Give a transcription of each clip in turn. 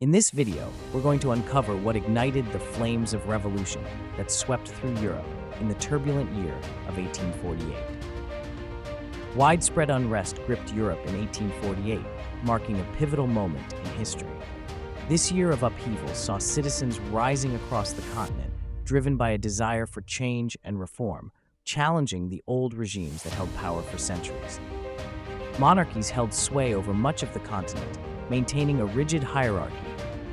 In this video, we're going to uncover what ignited the flames of revolution that swept through Europe in the turbulent year of 1848. Widespread unrest gripped Europe in 1848, marking a pivotal moment in history. This year of upheaval saw citizens rising across the continent, driven by a desire for change and reform, challenging the old regimes that held power for centuries. Monarchies held sway over much of the continent, maintaining a rigid hierarchy,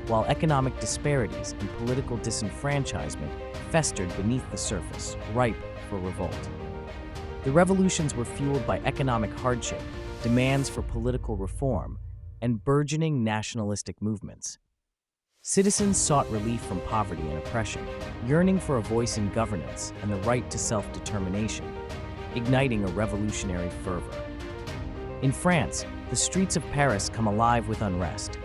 while economic disparities and political disenfranchisement festered beneath the surface, ripe for revolt. The revolutions were fueled by economic hardship, demands for political reform, and burgeoning nationalistic movements. Citizens sought relief from poverty and oppression, yearning for a voice in governance and the right to self-determination, igniting a revolutionary fervor. In France, the streets of Paris come alive with unrest.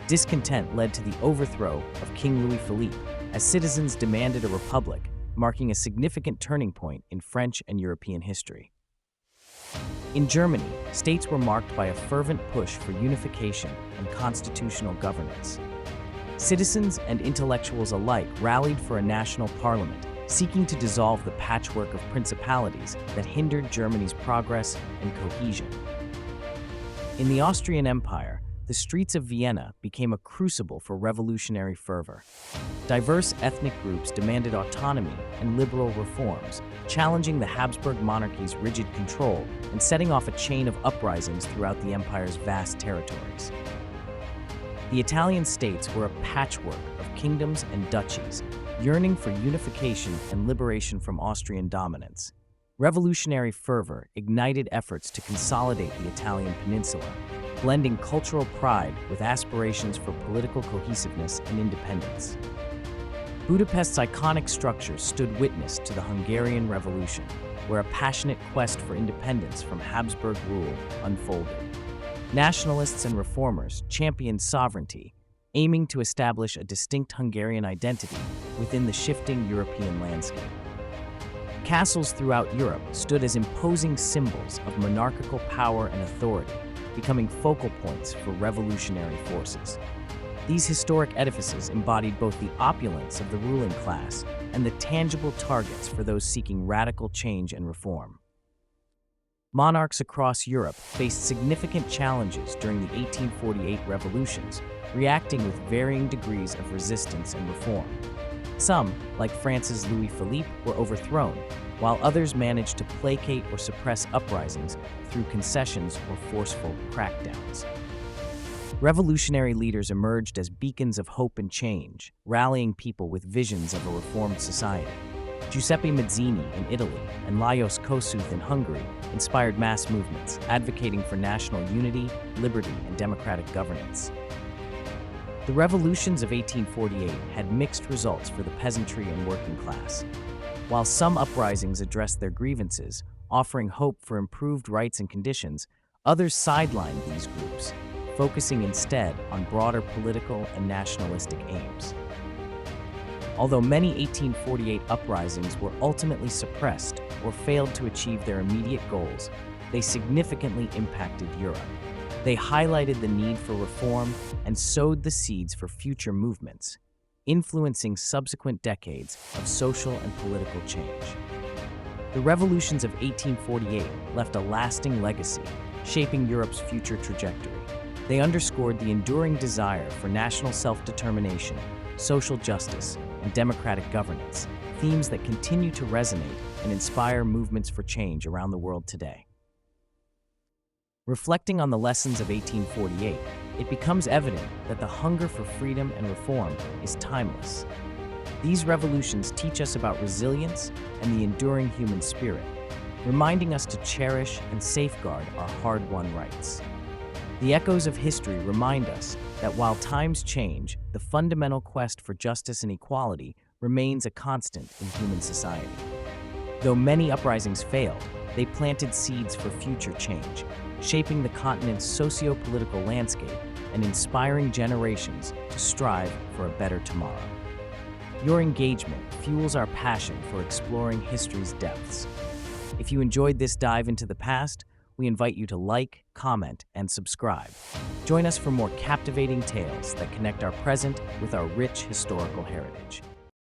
Discontent led to the overthrow of King Louis Philippe as citizens demanded a republic, marking a significant turning point in French and European history. In Germany, states were marked by a fervent push for unification and constitutional governance. Citizens and intellectuals alike rallied for a national parliament, seeking to dissolve the patchwork of principalities that hindered Germany's progress and cohesion. In the Austrian Empire, the streets of Vienna became a crucible for revolutionary fervor. Diverse ethnic groups demanded autonomy and liberal reforms, challenging the Habsburg monarchy's rigid control and setting off a chain of uprisings throughout the empire's vast territories. The Italian states were a patchwork of kingdoms and duchies, yearning for unification and liberation from Austrian dominance. Revolutionary fervor ignited efforts to consolidate the Italian peninsula, blending cultural pride with aspirations for political cohesiveness and independence. Budapest's iconic structure stood witness to the Hungarian Revolution, where a passionate quest for independence from Habsburg rule unfolded. Nationalists and reformers championed sovereignty, aiming to establish a distinct Hungarian identity within the shifting European landscape. Castles throughout Europe stood as imposing symbols of monarchical power and authority, becoming focal points for revolutionary forces. These historic edifices embodied both the opulence of the ruling class and the tangible targets for those seeking radical change and reform. Monarchs across Europe faced significant challenges during the 1848 revolutions, reacting with varying degrees of resistance and reform. Some, like France's Louis Philippe, were overthrown, while others managed to placate or suppress uprisings through concessions or forceful crackdowns. Revolutionary leaders emerged as beacons of hope and change, rallying people with visions of a reformed society. Giuseppe Mazzini in Italy and Lajos Kossuth in Hungary inspired mass movements, advocating for national unity, liberty, and democratic governance. The revolutions of 1848 had mixed results for the peasantry and working class. While some uprisings addressed their grievances, offering hope for improved rights and conditions, others sidelined these groups, focusing instead on broader political and nationalistic aims. Although many 1848 uprisings were ultimately suppressed or failed to achieve their immediate goals, they significantly impacted Europe. They highlighted the need for reform and sowed the seeds for future movements, influencing subsequent decades of social and political change. The revolutions of 1848 left a lasting legacy, shaping Europe's future trajectory. They underscored the enduring desire for national self-determination, social justice, and democratic governance, themes that continue to resonate and inspire movements for change around the world today. Reflecting on the lessons of 1848, it becomes evident that the hunger for freedom and reform is timeless. These revolutions teach us about resilience and the enduring human spirit, reminding us to cherish and safeguard our hard-won rights. The echoes of history remind us that while times change, the fundamental quest for justice and equality remains a constant in human society. Though many uprisings failed, they planted seeds for future change, shaping the continent's socio-political landscape and inspiring generations to strive for a better tomorrow. Your engagement fuels our passion for exploring history's depths. If you enjoyed this dive into the past, we invite you to like, comment, and subscribe. Join us for more captivating tales that connect our present with our rich historical heritage.